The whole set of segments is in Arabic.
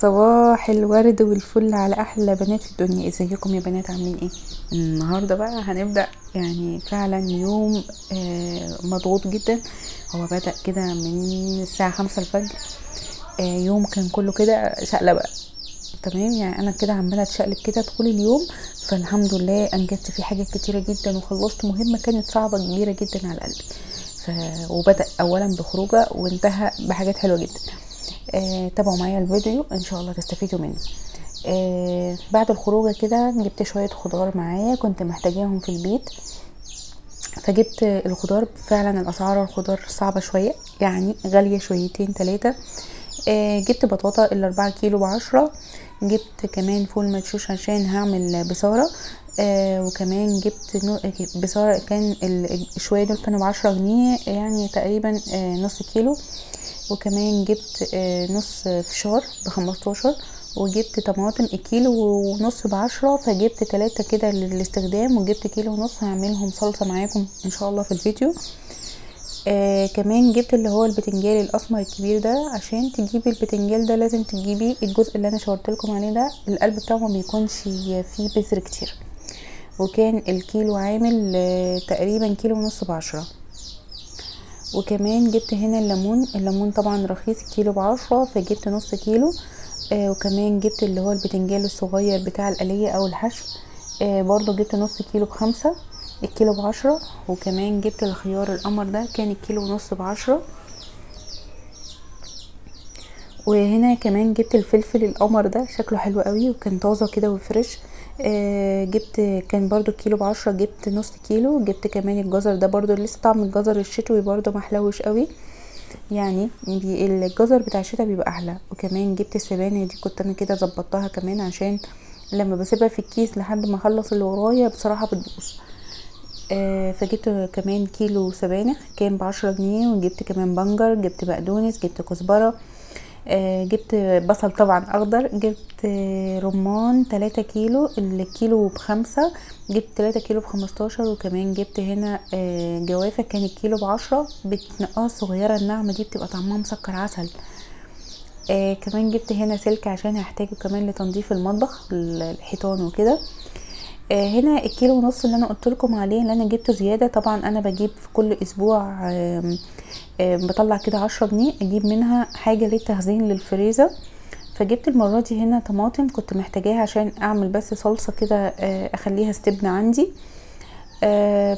صباح الورد والفل على احلى بنات في الدنيا. ازيكم يا بنات؟ عاملين ايه النهارده؟ بقى هنبدا يعني فعلا يوم مضغوط جدا. هو بدا كده من الساعه 5 الفجر. يوم كان كله كده شقلبه. تمام، يعني انا كده عماله اتشقلب كده طول اليوم. فالحمد لله انجزت فيه حاجات كتيره جدا وخلصت مهمه كانت صعبه كبيره جدا على قلبي. وبدا اولا بخروجه وانتهى بحاجات حلوه جدا. تابعوا معايا الفيديو ان شاء الله تستفيدوا منه. بعد الخروجه كده جبت شويه خضار معايا كنت محتاجاهم في البيت. فجبت الخضار، فعلا الاسعار الخضار صعبه شويه، يعني غاليه شويتين 3. جبت بطاطا ال4 كيلو ب10. جبت كمان فول مدشوش عشان هعمل بصاره. وكمان جبت بصاره، كان شويه دول كانوا ب10 جنيه، يعني تقريبا نص كيلو. وكمان جبت نص فشار ب15. وجبت طماطم الكيلو ونص ب10، فجبت 3 كده للاستخدام، وجبت كيلو ونص هعملهم صلصة معاكم ان شاء الله في الفيديو. كمان جبت اللي هو البتنجال الاسمر الكبير ده. عشان تجيبي البتنجال ده لازم تجيبي الجزء اللي انا شاورت لكم عليه ده، القلب بتاعه ما بيكونش فيه بذر كتير. وكان الكيلو عامل تقريبا كيلو ونص ب10. وكمان جبت هنا الليمون طبعا رخيص، كيلو ب10 فجبت نص كيلو. وكمان جبت اللي هو البتنجال الصغير بتاع القلية او الحشو. برضو جبت نص كيلو ب5، الكيلو ب10. وكمان جبت الخيار القمر ده، كان الكيلو ونص ب10. وهنا كمان جبت الفلفل القمر ده، شكله حلو قوي وكان طازه كده وفريش. جبت كان برضو كيلو ب10، جبت نص كيلو. جبت كمان الجزر ده برضو لسه طعم الجزر الشتوي برضو محلوش قوي، يعني الجزر بتاع الشتا بيبقى احلى. وكمان جبت السبانخ دي، كنت انا كده ظبطتها كمان عشان لما بسيبها في الكيس لحد ما اخلص اللي ورايا بصراحه بتبوظ. فجبت كمان كيلو سبانخ كان ب10 جنيه. وجبت كمان بنجر، جبت بقدونس، جبت كزبره. جبت بصل طبعا اخضر. جبت رمان 3 كيلو، الكيلو ب5. جبت 3 كيلو ب15. وكمان جبت هنا جوافة، كان الكيلو ب10. بتنقاها صغيرة الناعمة دي بتبقى طعمها مسكر عسل. كمان جبت هنا سلك عشان هحتاجه كمان لتنظيف المطبخ، الحيطان وكده. هنا الكيلو ونص اللي انا قلت لكم عليه اللي انا جبته زياده. طبعا انا بجيب في كل اسبوع بطلع كده 10 جنيه اجيب منها حاجه للتخزين للفريزر. فجبت المره دي هنا طماطم كنت محتاجاها عشان اعمل بس صلصه كده، اخليها استبن عندي.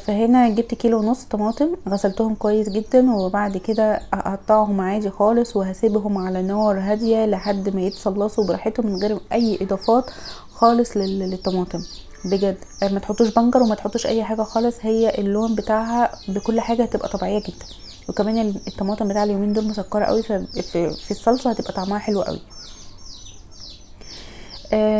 فهنا جبت كيلو ونص طماطم، غسلتهم كويس جدا، وبعد كده اقطعهم عادي خالص وهسيبهم على نار هاديه لحد ما يتصلصوا براحتهم من غير اي اضافات خالص للطماطم. بجد ما تحطوش بنجر وما تحطوش اي حاجه خالص، هي اللون بتاعها بكل حاجه هتبقى طبيعيه جدا. وكمان الطماطم بتاع اليومين دول مسكره قوي، في الصلصه هتبقى طعمها حلو قوي.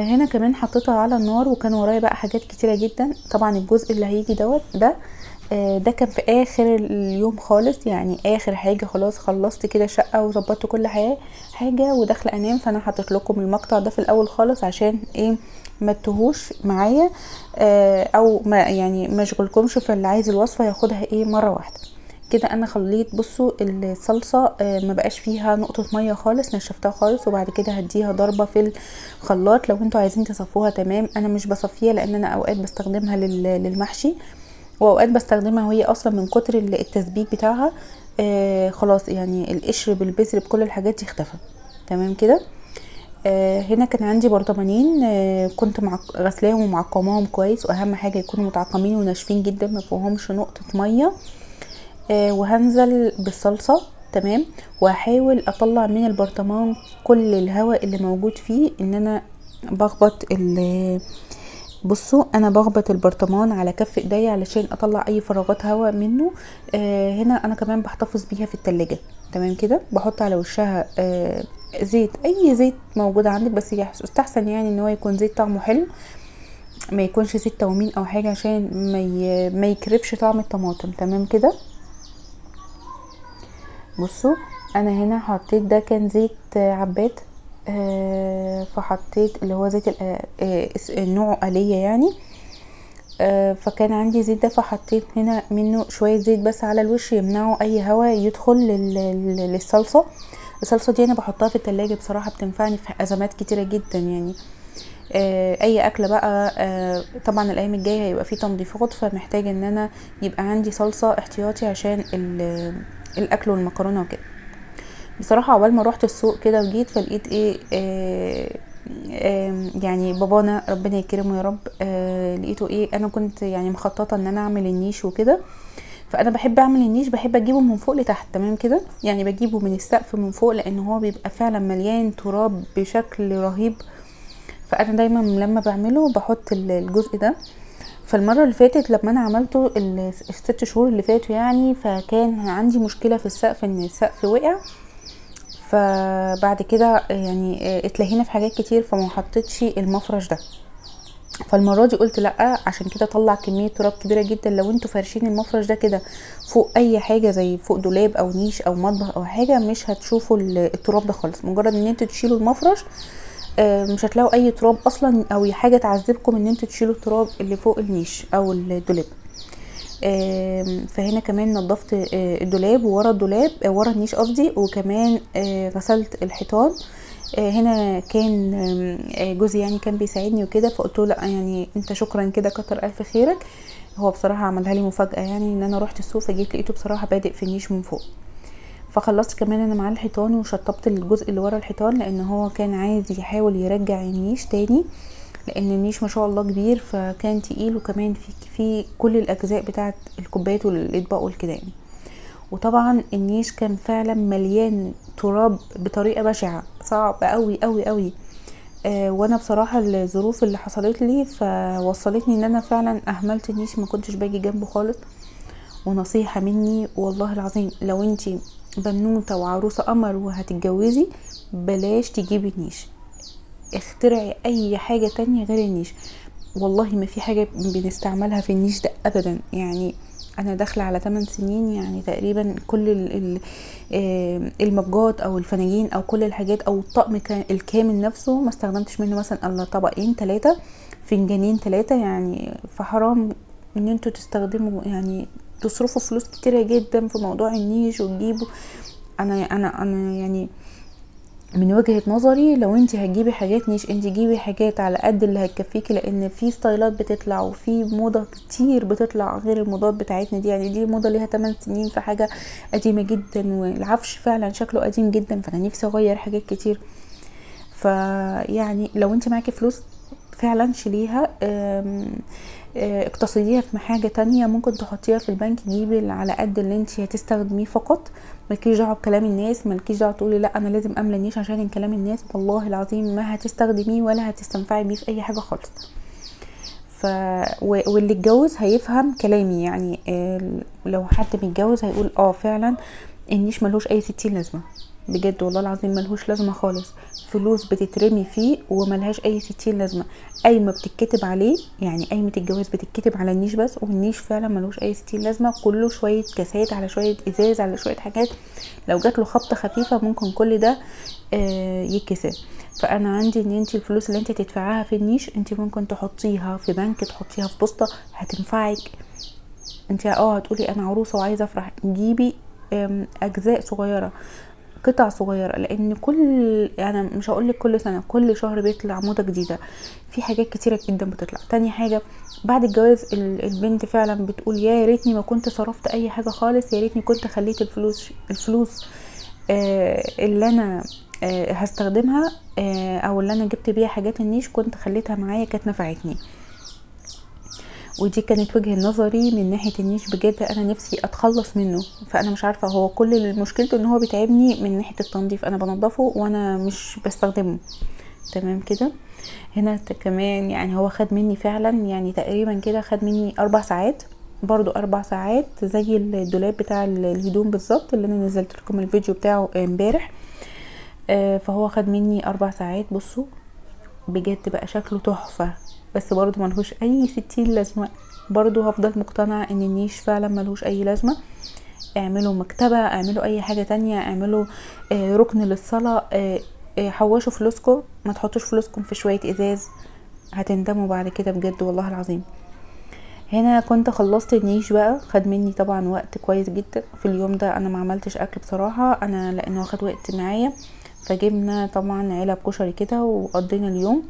هنا كمان حطيتها على النار، وكان ورايا بقى حاجات كتيره جدا. طبعا الجزء اللي هيجي ده كان في اخر اليوم خالص، يعني اخر حاجه. خلاص خلصت كده شقه وظبطت كل حاجه وداخله انام. فانا حطيت لكم المقطع ده في الاول خالص عشان ايه ما تتوهوش معايا، او ما يعني ما اشغلكمش في اللي عايز الوصفه ياخدها ايه مره واحده كده. انا خليت بصوا الصلصه ما بقاش فيها نقطه ميه خالص، نشفتها خالص. وبعد كده هديها ضربه في الخلاط. لو انتوا عايزين تصفوها تمام، انا مش بصفيها لان انا اوقات بستخدمها للمحشي، واوقات بستخدمها وهي اصلا من كتر التسبيك بتاعها خلاص يعني القشر بالبذر بكل الحاجات دي اختفى. تمام كده. هنا كان عندي برطمانين، كنت غسلاهم ومعقماهم كويس، واهم حاجه يكونوا متعقمين وناشفين جدا ما فيهمش نقطه ميه. وهنزل بالصلصه. تمام. وهحاول اطلع من البرطمان كل الهواء اللي موجود فيه، ان انا بخبط بصوا انا بخبط البرطمان على كف ايديا علشان اطلع اي فراغات هواء منه. هنا انا كمان بحتفظ بيها في التلاجة. تمام كده. بحط على وشها زيت، اي زيت موجود عندك، بس يستحسن يعني ان هو يكون زيت طعمه حلو، ما يكونش زيت تومين او حاجه عشان ما يكرفش طعم الطماطم. تمام كده. بصوا انا هنا حطيت، ده كان زيت عباد. فحطيت اللي هو زيت نوعه آلية يعني. فكان عندي زيت ده، فحطيت هنا منه شوية زيت بس على الوش يمنعوا اي هواء يدخل للصلصة. الصلصه دي انا بحطها في التلاجة بصراحه، بتنفعني في ازمات كتيره جدا يعني. اي اكله بقى، طبعا الايام الجايه هيبقى في تنظيفات، فمحتاجه ان انا يبقى عندي صلصه احتياطي عشان الاكل والمكرونه وكده. بصراحه عقبال ما روحت السوق كده وجيت، فلقيت ايه، يعني بابانا ربنا يكرمه يا رب، لقيته ايه، انا كنت يعني مخططه ان انا اعمل النيش وكده. فانا بحب اعمل النيش، بحب اجيبه من فوق لتحت تمام كده، يعني بجيبه من السقف من فوق، لان هو بيبقى فعلا مليان تراب بشكل رهيب. فانا دايما لما بعمله بحط الجزء ده. فالمره اللي فاتت لما انا عملته الست شهور اللي فاتوا يعني، فكان عندي مشكله في السقف، ان السقف وقع. فبعد كده يعني اتلهينا في حاجات كتير، فما حطيتش المفرش ده. فالمره دي قلت لا، عشان كده طلع كميه تراب كبيره جدا. لو انتوا فارشين المفرش ده كده فوق اي حاجه، زي فوق دولاب او نيش او مطبخ او حاجه، مش هتشوفوا التراب ده خالص. مجرد ان انتوا تشيلوا المفرش مش هتلاقوا اي تراب اصلا، او حاجه تعذبكم ان انتوا تشيلوا التراب اللي فوق النيش او الدولاب. فهنا كمان نظفت الدولاب، وورا الدولاب ورا النيش قصدي، وكمان غسلت الحيطان. هنا كان جوزي يعني كان بيساعدني وكده، فقلت له لا يعني انت شكرا كده، كتر الف خيرك. هو بصراحه عملها لي مفاجاه، يعني ان انا رحت السوق فجيت لقيته بصراحه بادئ في النيش من فوق. فخلصت كمان انا معاه الحيطان، وشطبت الجزء اللي ورا الحيطان، لان هو كان عايز يحاول يرجع النيش تاني، لان النيش ما شاء الله كبير، فكان تقيل، وكمان في كل الاجزاء بتاعه الكوبايات والاطباق والكده يعني. وطبعا النيش كان فعلا مليان تراب بطريقه بشعه، صعب قوي قوي قوي. وانا بصراحه الظروف اللي حصلت لي فوصلتني ان انا فعلا اهملت النيش، ما كنتش باجي جنبه خالص. ونصيحه مني والله العظيم، لو انتي بنوته وعروسه قمر وهتتجوزي، بلاش تجيبي النيش، اخترعي اي حاجه تانية غير النيش. والله ما في حاجه بنستعملها في النيش ده ابدا يعني. انا داخله على 8 سنين يعني تقريبا، كل المجات او الفناجين او كل الحاجات او الطقم الكامل نفسه ما استخدمتش منه مثلا الا طبقين 3، فنجانين 3 يعني. فحرام ان انتوا تستخدموا يعني تصرفوا فلوس كتيره جدا في موضوع النيش وتجيبوا. انا يعني من وجهة نظري، لو انت هتجيبي حاجات نيش، انت جيبي حاجات على قد اللي هتكفيكي، لان في ستايلات بتطلع وفي موضة كتير بتطلع غير الموضات بتاعتنا دي. يعني دي موضة ليها 8 سنين، في حاجة قديمة جدا، والعفش فعلا شكله قديم جدا، فانا نفسي اغير حاجات كتير. فيعني لو انت معاكي فلوس فعلا شيليها، اقتصديها في حاجة تانية، ممكن تحطيها في البنك، جيبي على قد اللي انت هتستخدميه فقط. ملكيش دعوه بكلام الناس، ملكيش دعوه تقولي لا انا لازم املى النيش عشان كلام الناس، والله العظيم ما هتستخدميه ولا هتستنفعي بيه في اي حاجه خالص. واللي اتجوز هيفهم كلامي يعني، لو حد متجوز هيقول فعلا النيش ملهوش اي 60 لازمه، بجد والله العظيم ملهوش لازمه خالص. فلوس بتترمي فيه وملهاش اي 60 لازمه. قايمه بتتكتب عليه، يعني قايمه الجواز بتتكتب على النيش بس، والنيش فعلا ملهوش اي 60 لازمه، كله شويه كاسات على شويه ازاز على شويه حاجات، لو جات له خبطه خفيفه ممكن كل ده يتكسر. فانا عندي ان انت الفلوس اللي انت تدفعيها في النيش، انت ممكن تحطيها في بنك، تحطيها في بوسطه، هتنفعك. انت هتقولي انا عروسه وعايزه افرح، جيبي اجزاء صغيره، قطع صغيره، لان انا مش هقولك كل سنه، كل شهر بيطلع موضه جديده، في حاجات كتيره جدا بتطلع. تاني حاجه، بعد الجواز البنت فعلا بتقول يا ريتني ما كنت صرفت اي حاجه خالص، يا ريتني كنت خليت الفلوس اللي انا هستخدمها، او اللي انا جبت بيها حاجات النيش كنت خليتها معايا، كانت نفعتني. ودي كانت وجهة نظري من ناحية النيش، بجد انا نفسي اتخلص منه. فانا مش عارفة، هو كل مشكلته ان هو بيتعبني من ناحية التنظيف، انا بنضفه وانا مش بستخدمه تمام كده. هنا كمان يعني هو خد مني فعلا يعني تقريبا كده، خد مني 4 ساعات، برضو 4 ساعات زي الدولاب بتاع الهدوم بالظبط اللي انا نزلت لكم الفيديو بتاعه امبارح. فهو خد مني 4 ساعات. بصوا بجد بقى شكله تحفة، بس برضو ملهوش اي 60 لازمة. برضو هفضل مقتنعة ان النيش فعلا ملهوش اي لازمة. اعملوا مكتبة، اعملوا اي حاجة تانية، اعملوا ركن للصلاة، حوشوا فلوسكم، ما تحطوش فلوسكم في شوية ازاز، هتندموا بعد كده بجد والله العظيم. هنا كنت خلصت النيش بقى، خد مني طبعا وقت كويس جدا في اليوم ده. انا ما عملتش اكل بصراحه انا لانه خد وقت معايا، فجبنا طبعا علب كشري كده وقضينا اليوم.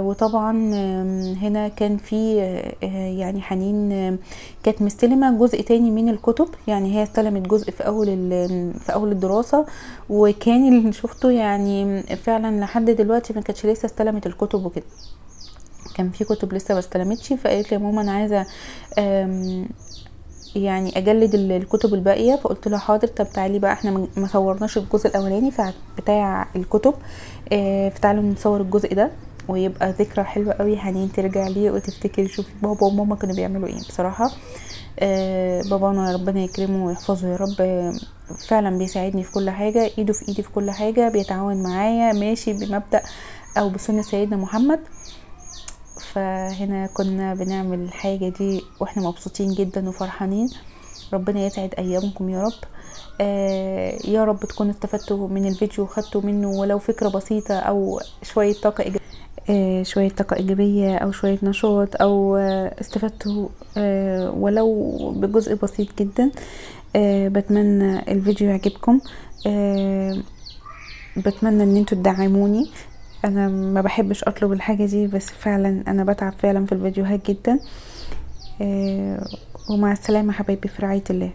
وطبعا هنا كان في يعني حنين كانت مستلمه جزء تاني من الكتب، يعني هي استلمت جزء في اول الدراسه، وكان اللي شفته يعني فعلا لحد دلوقتي ما كانتش لسه استلمت الكتب وكده، كان في كتب لسه ما استلمتش. فقالت لي يا ماما انا عايزه يعني اجلد الكتب الباقيه، فقلت لها حاضر. طب تعالي بقى، احنا ما صورناش الجزء الاولاني بتاع الكتب، فتعالوا نصور الجزء ده ويبقى ذكرى حلوه قوي، حنين ترجع ليه وتفتكر شوفي بابا وماما كانوا بيعملوا ايه. بصراحه بابانا ربنا يكرمه ويحفظه يا رب، فعلا بيساعدني في كل حاجه، ايده في ايدي في كل حاجه، بيتعاون معايا، ماشي بمبدأ او بسنة سيدنا محمد. فهنا كنا بنعمل الحاجة دي واحنا مبسوطين جدا وفرحانين. ربنا يسعد ايامكم يا رب. يا رب تكونوا استفدتوا من الفيديو وخدتوا منه ولو فكرة بسيطة او شوية طاقة إيجابية، شوية طاقة إيجابية أو شوية نشاط، أو استفدتوا ولو بجزء بسيط جدا. بتمنى الفيديو يعجبكم، بتمنى ان انتوا تدعموني. انا ما بحبش اطلب الحاجة دي، بس فعلا انا بتعب فعلا في الفيديوهات جدا. ومع السلامة حبايبي في رعاية الله.